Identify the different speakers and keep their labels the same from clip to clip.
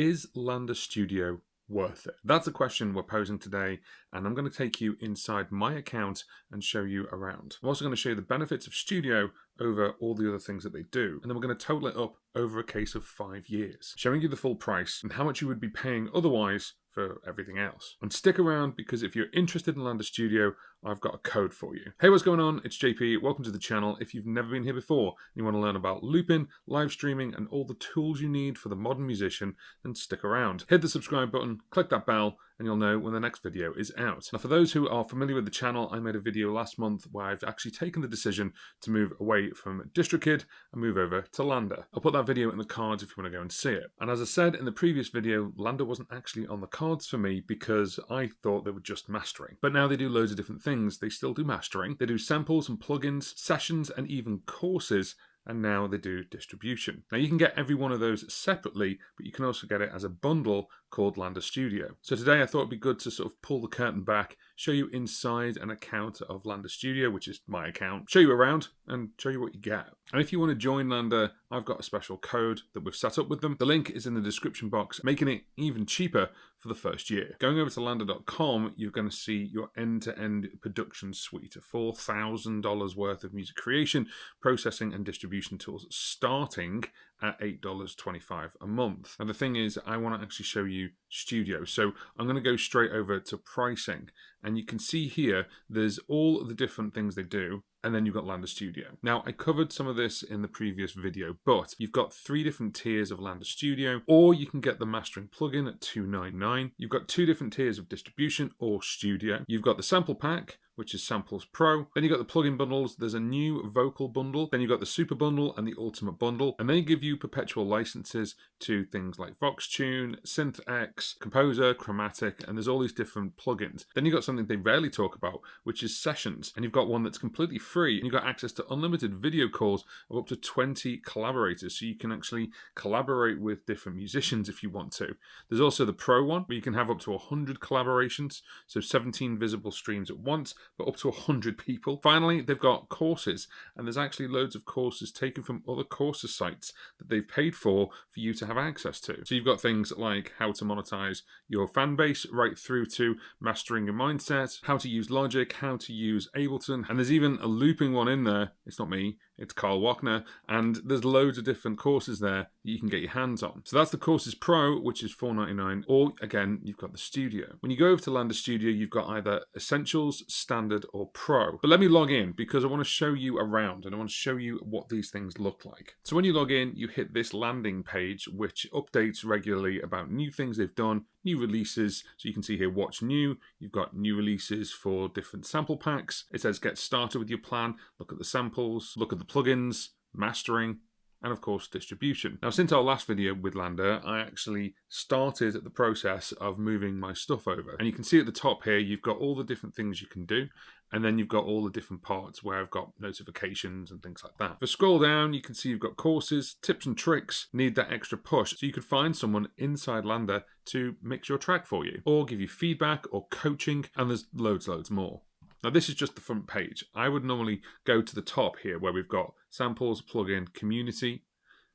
Speaker 1: Is LANDR Studio worth it? That's the question we're posing today, and I'm going to take you inside my account and show you around. I'm also going to show you the benefits of Studio over all the other things that they do, and then we're going to total it up over a case of 5 years, showing you the full price and how much you would be paying otherwise for everything else. And stick around, because if you're interested in LANDR Studio, I've got a code for you. Hey, what's going on? It's JP. Welcome to the channel. If you've never been here before and you want to learn about looping, live streaming, and all the tools you need for the modern musician, then stick around. Hit the subscribe button, click that bell, and you'll know when the next video is out. Now, for those who are familiar with the channel, I made a video last month where I've actually taken the decision to move away from DistroKid and move over to LANDR. I'll put that video in the cards if you want to go and see it. And as I said in the previous video, LANDR wasn't actually on the cards for me because I thought they were just mastering. But now they do loads of different things. They still do mastering. They do samples and plugins, sessions, and even courses. And now they do distribution. Now you can get every one of those separately, but you can also get it as a bundle called LANDR Studio. So today I thought it'd be good to sort of pull the curtain back, show you inside an account of LANDR Studio, which is my account, show you around and show you what you get. And if you want to join LANDR, I've got a special code that we've set up with them. The link is in the description box, making it even cheaper for the first year. Going over to landr.com, you're going to see your end-to-end production suite of $4,000 worth of music creation, processing, and distribution tools, starting at $8.25 a month. And the thing is, I want to actually show you Studio. So I'm going to go straight over to pricing. And you can see here, there's all the different things they do. And then you've got LANDR Studio. Now, I covered some of this in the previous video, but you've got 3 different tiers of LANDR Studio, or you can get the mastering plugin at $2.99. You've got 2 different tiers of distribution or Studio. You've got the sample pack, which is Samples Pro. Then you've got the plugin bundles. There's a new vocal bundle. Then you've got the super bundle and the ultimate bundle. And they give you perpetual licenses to things like VoxTune, SynthX, Composer, Chromatic, and there's all these different plugins. Then you've got something they rarely talk about, which is sessions. And you've got one that's completely free. And you've got access to unlimited video calls of up to 20 collaborators. So you can actually collaborate with different musicians if you want to. There's also the Pro one, where you can have up to 100 collaborations. So 17 visible streams at once, but up to 100 people. Finally, they've got courses, and there's actually loads of courses taken from other courses sites that they've paid for you to have access to. So you've got things like how to monetize your fan base, right through to mastering your mindset, how to use Logic, how to use Ableton, and there's even a looping one in there. It's not me, it's Carl Wachner, and there's loads of different courses there that you can get your hands on. So that's the Courses Pro, which is $4.99, or again, you've got the Studio. When you go over to LANDR Studio, you've got either Essentials, Standard, or Pro. But let me log in, because I want to show you around and I want to show you what these things look like. So when you log in, you hit this landing page, which updates regularly about new things they've done, new releases. So you can see here what's new. You've got new releases for different sample packs. It says get started with your plan, look at the samples, look at the plugins, mastering, and of course distribution. Now, since our last video with LANDR, I actually started the process of moving my stuff over. And you can see at the top here, you've got all the different things you can do. And then you've got all the different parts where I've got notifications and things like that. If I scroll down, you can see you've got courses, tips and tricks, need that extra push. So you could find someone inside LANDR to mix your track for you, or give you feedback or coaching, and there's loads more. Now, this is just the front page. I would normally go to the top here where we've got samples, plugin, community,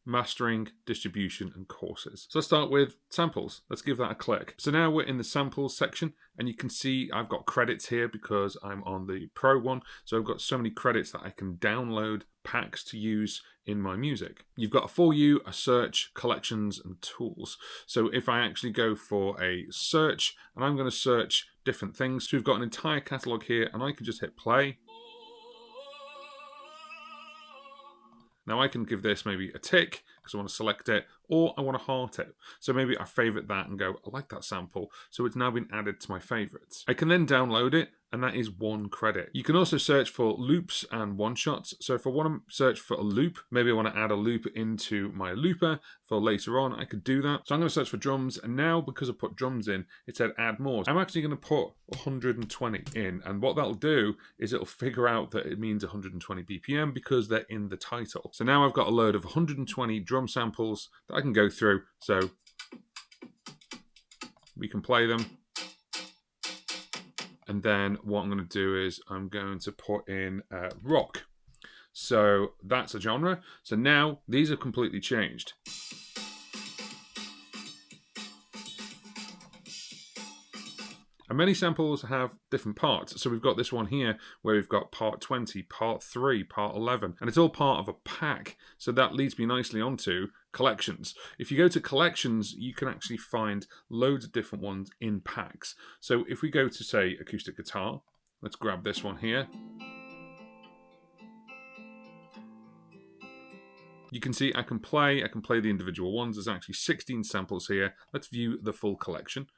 Speaker 1: mastering, distribution, and courses. So let's start with samples. Let's give that a click. So now we're in the samples section, and you can see I've got credits here because I'm on the Pro one. So I've got so many credits that I can download packs to use in my music. You've got a For You, a search, collections, and tools. So if I actually go for a search, and I'm going to search different things, so we've got an entire catalog here, and I can just hit play. Now I can give this maybe a tick because I want to select it, or I want to heart it. So maybe I favorite that and go, I like that sample. So it's now been added to my favorites. I can then download it, and that is 1 credit. You can also search for loops and one-shots. So if I want to search for a loop, maybe I want to add a loop into my looper for later on, I could do that. So I'm going to search for drums, and now because I put drums in, it said add more. I'm actually going to put 120 in, and what that'll do is it'll figure out that it means 120 BPM because they're in the title. So now I've got a load of 120 drum samples that I can go through. So we can play them. And then what I'm going to do is I'm going to put in rock. So that's a genre. So now these have completely changed. And many samples have different parts. So we've got this one here where we've got part 20, part 3, part 11, and it's all part of a pack. So that leads me nicely onto collections. If you go to collections, you can actually find loads of different ones in packs. So if we go to, say, acoustic guitar, let's grab this one here. You can see I can play the individual ones. There's actually 16 samples here. Let's view the full collection.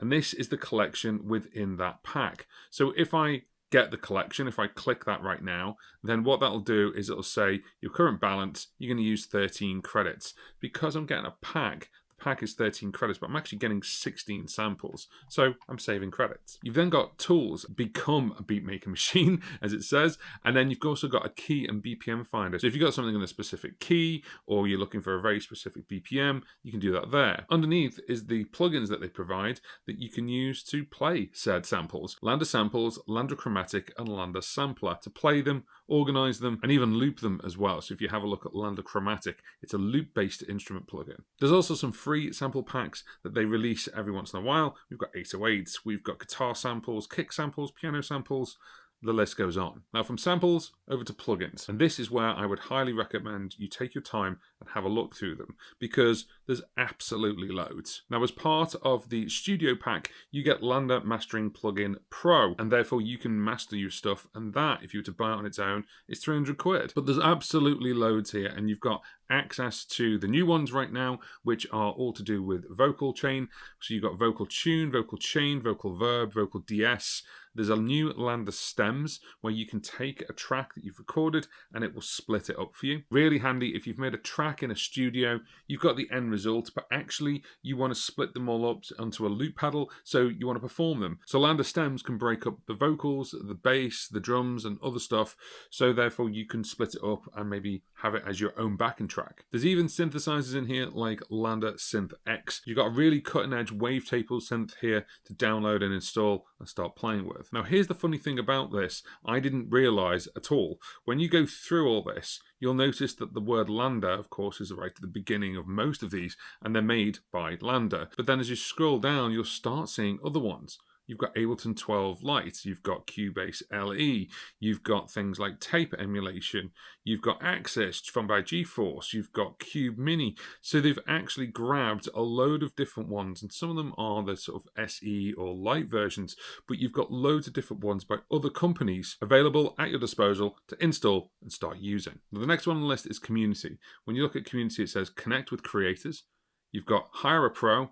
Speaker 1: And this is the collection within that pack. So if I get the collection, if I click that right now, then what that'll do is it'll say your current balance, you're going to use 13 credits. Because I'm getting a pack, the pack is 13 credits, but I'm actually getting 16 samples. So I'm saving credits. You've then got tools, become a beatmaker machine, as it says, and then you've also got a key and BPM finder. So if you've got something in a specific key, or you're looking for a very specific BPM, you can do that there. Underneath is the plugins that they provide that you can use to play said samples. LANDR Samples, LANDR Chromatic, and LANDR Sampler to play them, organize them, and even loop them as well. So if you have a look at LANDR Chromatic, it's a loop-based instrument plugin. There's also some free sample packs that they release every once in a while. We've got 808s, we've got guitar samples, kick samples, piano samples, the list goes on. Now from samples over to plugins. And this is where I would highly recommend you take your time and have a look through them, because there's absolutely loads. Now as part of the Studio pack, you get LANDR Mastering Plugin Pro, and therefore you can master your stuff, and that, if you were to buy it on its own, is 300 quid. But there's absolutely loads here, and you've got access to the new ones right now, which are all to do with vocal chain. So you've got vocal tune, vocal chain, vocal verb, vocal DS. There's a new LANDR stems where you can take a track that you've recorded and it will split it up for you. Really handy if you've made a track in a studio, you've got the end result, but actually you want to split them all up onto a loop pedal, so you want to perform them. So LANDR stems can break up the vocals, the bass, the drums, and other stuff, so therefore you can split it up and maybe have it as your own backing track. There's even synthesizers in here like LANDR Synth X. You've got a really cutting edge wavetable synth here to download and install and start playing with. Now here's the funny thing about this, I didn't realize at all. When you go through all this, you'll notice that the word LANDR, of course, is right at the beginning of most of these, and they're made by LANDR. But then as you scroll down, you'll start seeing other ones. You've got Ableton 12 Lite, you've got Cubase LE, you've got things like tape emulation, you've got Access from by GeForce, you've got Cube Mini. So they've actually grabbed a load of different ones, and some of them are the sort of SE or Lite versions, but you've got loads of different ones by other companies available at your disposal to install and start using. Now, the next one on the list is Community. When you look at Community, it says connect with creators. You've got hire a pro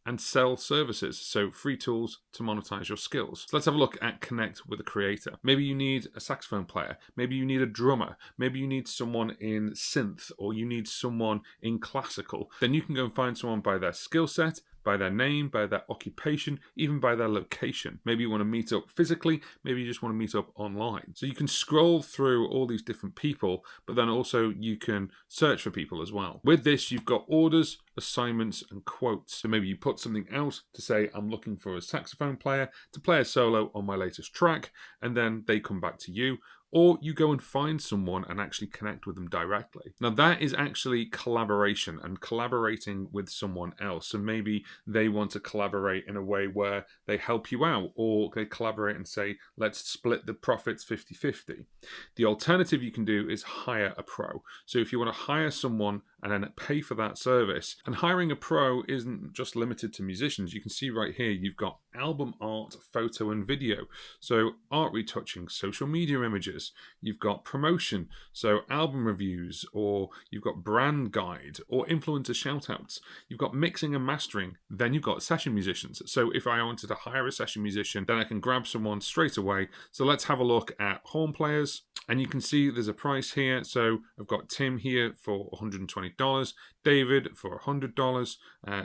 Speaker 1: and sell services, so free tools to monetize your skills. So let's have a look at connect with a creator. Maybe you need a saxophone player, maybe you need a drummer, maybe you need someone in synth, or you need someone in classical. Then you can go and find someone by their skill set, by their name, by their occupation, even by their location. Maybe you want to meet up physically, maybe you just want to meet up online. So you can scroll through all these different people, but then also you can search for people as well. With this, you've got orders, assignments, and quotes. So maybe you put something out to say, I'm looking for a saxophone player to play a solo on my latest track, and then they come back to you. Or you go and find someone and actually connect with them directly. Now that is actually collaboration and collaborating with someone else. So maybe they want to collaborate in a way where they help you out, or they collaborate and say, let's split the profits 50-50. The alternative you can do is hire a pro. So if you want to hire someone and then pay for that service, and hiring a pro isn't just limited to musicians. You can see right here, you've got album art, photo, and video. So art retouching, social media images, you've got promotion, so album reviews, or you've got brand guide, or influencer shoutouts. You've got mixing and mastering, then you've got session musicians. So if I wanted to hire a session musician, then I can grab someone straight away. So let's have a look at horn players, and you can see there's a price here. So I've got Tim here for $120, David for $100,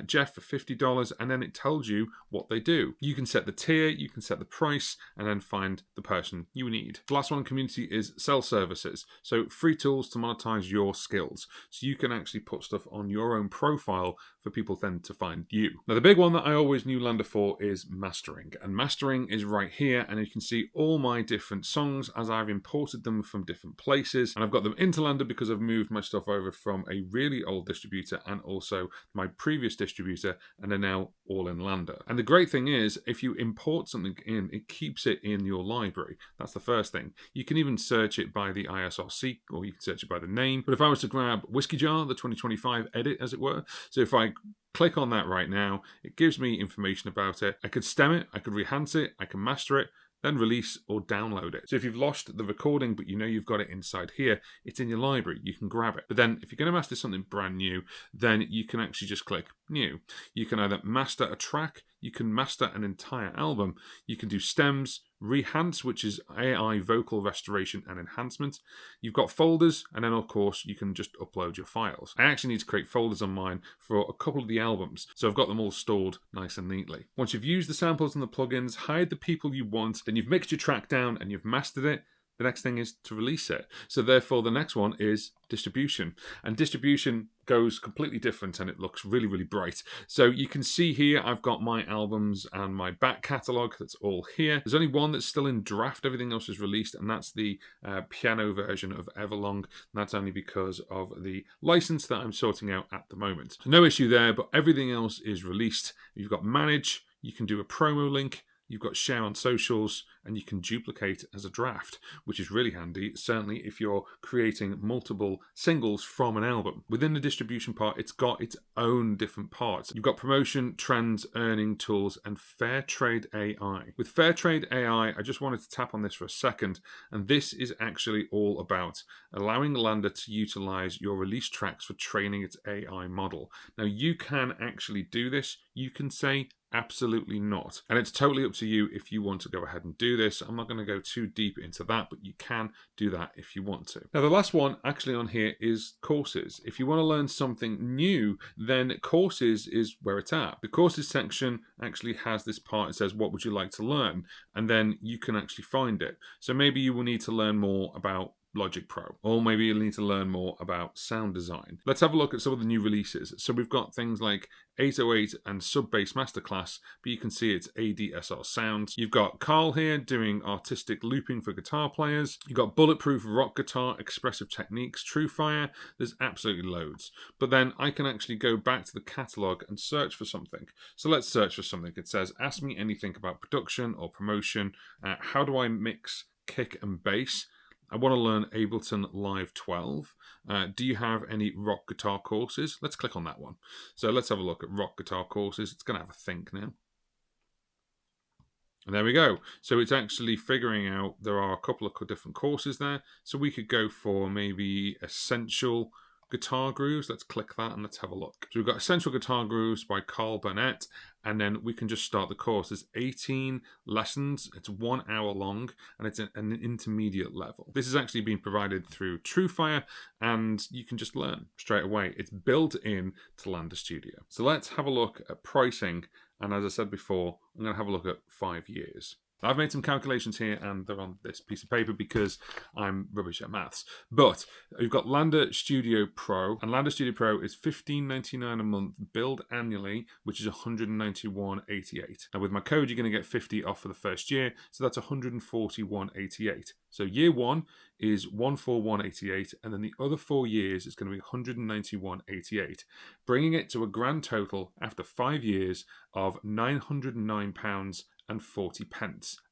Speaker 1: Jeff for $50, and then it tells you what they do. You can set the tier, you can set the price, and then find the person you need. The last one, community, is sell services. So free tools to monetize your skills. So you can actually put stuff on your own profile for people then to find you. Now the big one that I always knew LANDR for is mastering, and mastering is right here, and you can see all my different songs as I've imported them from different places, and I've got them into LANDR because I've moved my stuff over from a really old distributor and also my previous distributor, and they're now all in LANDR. And the great thing is, if you import something in, it keeps it in your library. That's the first thing. You can even search it by the ISRC, or you can search it by the name. But if I was to grab Whiskey Jar, the 2025 edit, as it were, so if I click on that right now, it gives me information about it. I could stem it, I could rehands it, I can master it, then release or download it. So if you've lost the recording, but you know you've got it inside here, it's in your library, you can grab it. But then if you're going to master something brand new, then you can actually just click new. You can either master a track, you can master an entire album, you can do stems, rehance, which is AI vocal restoration and enhancement. You've got folders, and then of course you can just upload your files. I actually need to create folders on mine for a couple of the albums, so I've got them all stored nice and neatly. Once you've used the samples and the plugins, hired the people you want, then you've mixed your track down and you've mastered it, the next thing is to release it. So therefore the next one is distribution. And distribution goes completely different and it looks really, really bright. So you can see here I've got my albums and my back catalogue that's all here. There's only one that's still in draft, everything else is released, and that's the piano version of Everlong. And that's only because of the license that I'm sorting out at the moment. So no issue there, but everything else is released. You've got manage, you can do a promo link, you've got share on socials, and you can duplicate as a draft, which is really handy, certainly if you're creating multiple singles from an album. Within the distribution part, it's got its own different parts. You've got promotion, trends, earning tools, and fair trade AI. With fair trade AI, I just wanted to tap on this for a second, and this is actually all about allowing LANDR to utilize your release tracks for training its AI model. Now, you can actually do this. You can say, absolutely not. And it's totally up to you if you want to go ahead and do this. I'm not going to go too deep into that, but you can do that if you want to. Now, the last one actually on here is courses. If you want to learn something new, then courses is where it's at. The courses section actually has this part. It says, what would you like to learn? And then you can actually find it. So maybe you will need to learn more about Logic Pro, or maybe you'll need to learn more about sound design. Let's have a look at some of the new releases. So we've got things like 808 and Sub Bass Masterclass, but you can see it's ADSR sounds. You've got Carl here doing artistic looping for guitar players. You've got Bulletproof Rock Guitar, Expressive Techniques, Truefire. There's absolutely loads. But then I can actually go back to the catalog and search for something. So let's search for something. It says, ask me anything about production or promotion. How do I mix kick and bass? I want to learn Ableton Live 12. Do you have any rock guitar courses? Let's click on that one. So let's have a look at rock guitar courses. It's going to have a think now. And there we go. So it's actually figuring out there are a couple of different courses there. So we could go for maybe Essential Guitar Grooves. Let's click that and let's have a look. So we've got Essential Guitar Grooves by Carl Burnett, and then we can just start the course. There's 18 lessons. It's 1 hour long, and it's an intermediate level. This is actually being provided through Truefire, and you can just learn straight away. It's built in to LANDR Studio. So let's have a look at pricing. And as I said before, I'm going to have a look at 5 years. I've made some calculations here and they're on this piece of paper because I'm rubbish at maths. But we've got LANDR Studio Pro, and LANDR Studio Pro is $15.99 a month, billed annually, which is $191.88. And with my code, you're going to get 50 off for the first year, so that's $141.88. So year one is $141.88, and then the other 4 years is going to be $191.88, bringing it to a grand total after 5 years of £909.40.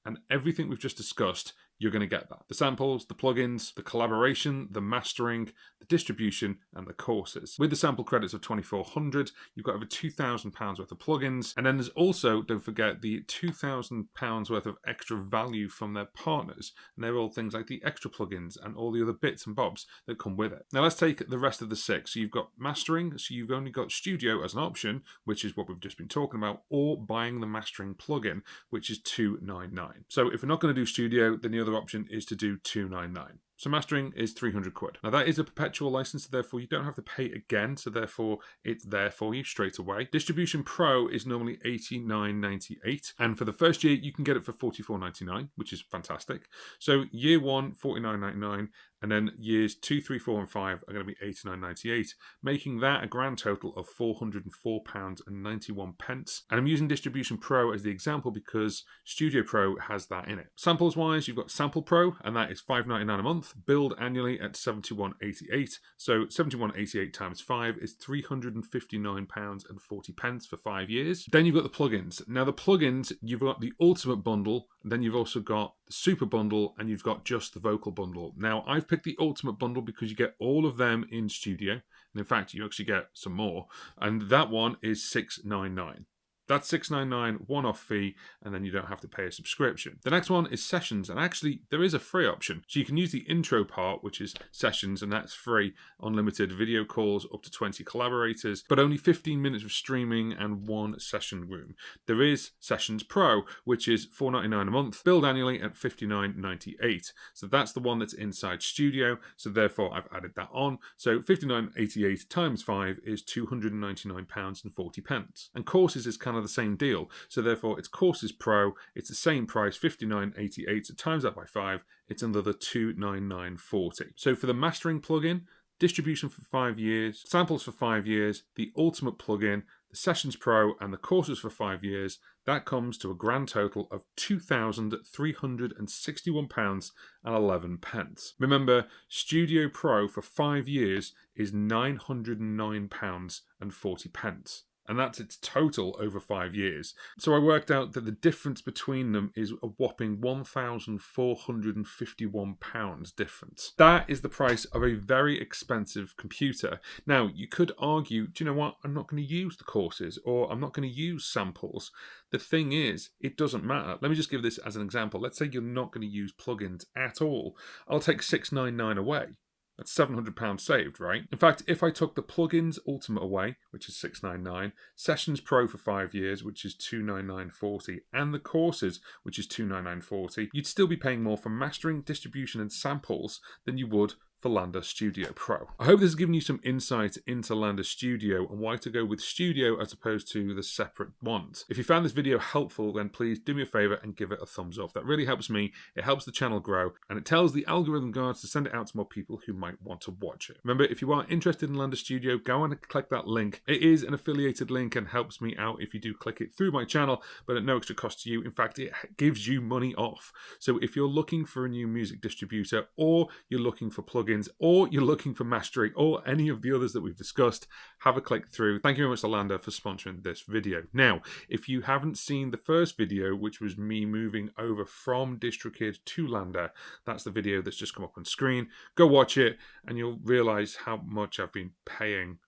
Speaker 1: And everything we've just discussed, you're going to get that. The samples, the plugins, the collaboration, the mastering, the distribution, and the courses. With the sample credits of $2,400, you've got over £2,000 worth of plugins. And then there's also, don't forget, the £2,000 worth of extra value from their partners. And they're all things like the extra plugins and all the other bits and bobs that come with it. Now let's take the rest of the 6. So you've got mastering, so you've only got Studio as an option, which is what we've just been talking about, or buying the mastering plugin, which is $299. So if we're not going to do Studio, then the other option is to do $299. So mastering is 300 quid. Now that is a perpetual license, so therefore you don't have to pay again, so therefore it's there for you straight away. Distribution Pro is normally $89.98, and for the first year you can get it for $44.99, which is fantastic. So year one, $49.99, And then years 2, 3, 4, and 5 are going to be £89.98, making that a grand total of £404.91. And I'm using Distribution Pro as the example because Studio Pro has that in it. Samples wise, you've got Sample Pro, and that is £5.99 a month, billed annually at £71.88. So £71.88 times 5 is £359.40 for 5 years. Then you've got the plugins. Now the plugins, you've got the Ultimate Bundle, and then you've also got the Super Bundle, and you've got just the Vocal Bundle. Now I've picked the Ultimate Bundle because you get all of them in Studio, and in fact you actually get some more, and that one is $6.99. That's $6.99 one-off fee, and then you don't have to pay a subscription. The next one is Sessions, and actually there is a free option. So you can use the intro part, which is Sessions, and that's free. Unlimited video calls, up to 20 collaborators, but only 15 minutes of streaming and 1 session room. There is Sessions Pro, which is $4.99 a month, billed annually at $59.98. So that's the one that's inside Studio, so therefore I've added that on. So $59.88 times 5 is £299.40. And Courses is kind of the same deal, so therefore it's Courses Pro, it's the same price, $59.88, so times that by 5, it's another $299.40. So for the mastering plugin, distribution for 5 years, samples for 5 years, the Ultimate plugin, the Sessions Pro, and the Courses for 5 years, that comes to a grand total of £2,361.11. Remember, Studio Pro for 5 years is £909.40. And that's its total over 5 years. So I worked out that the difference between them is a whopping £1,451 difference. That is the price of a very expensive computer. Now, you could argue, do you know what, I'm not going to use the Courses, or I'm not going to use samples. The thing is, it doesn't matter. Let me just give this as an example. Let's say you're not going to use plugins at all. I'll take $699 away. That's £700 saved, right? In fact, if I took the plugins Ultimate away, which is $699, Sessions Pro for 5 years, which is $299.40, and the Courses, which is $299.40, you'd still be paying more for mastering, distribution, and samples than you would for LANDR Studio Pro. I hope this has given you some insight into LANDR Studio and why to go with Studio as opposed to the separate ones. If you found this video helpful, then please do me a favor and give it a thumbs up. That really helps me, it helps the channel grow, and it tells the algorithm guards to send it out to more people who might want to watch it. Remember, if you are interested in LANDR Studio, go on and click that link. It is an affiliated link and helps me out if you do click it through my channel, but at no extra cost to you. In fact, it gives you money off. So if you're looking for a new music distributor, or you're looking for plugins, or you're looking for mastering, or any of the others that we've discussed, have a click through. Thank you very much to LANDR for sponsoring this video. Now, if you haven't seen the first video, which was me moving over from DistroKid to LANDR, that's the video that's just come up on screen. Go watch it, and you'll realize how much I've been paying.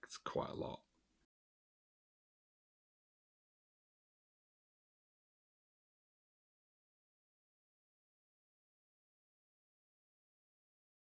Speaker 1: It's quite a lot.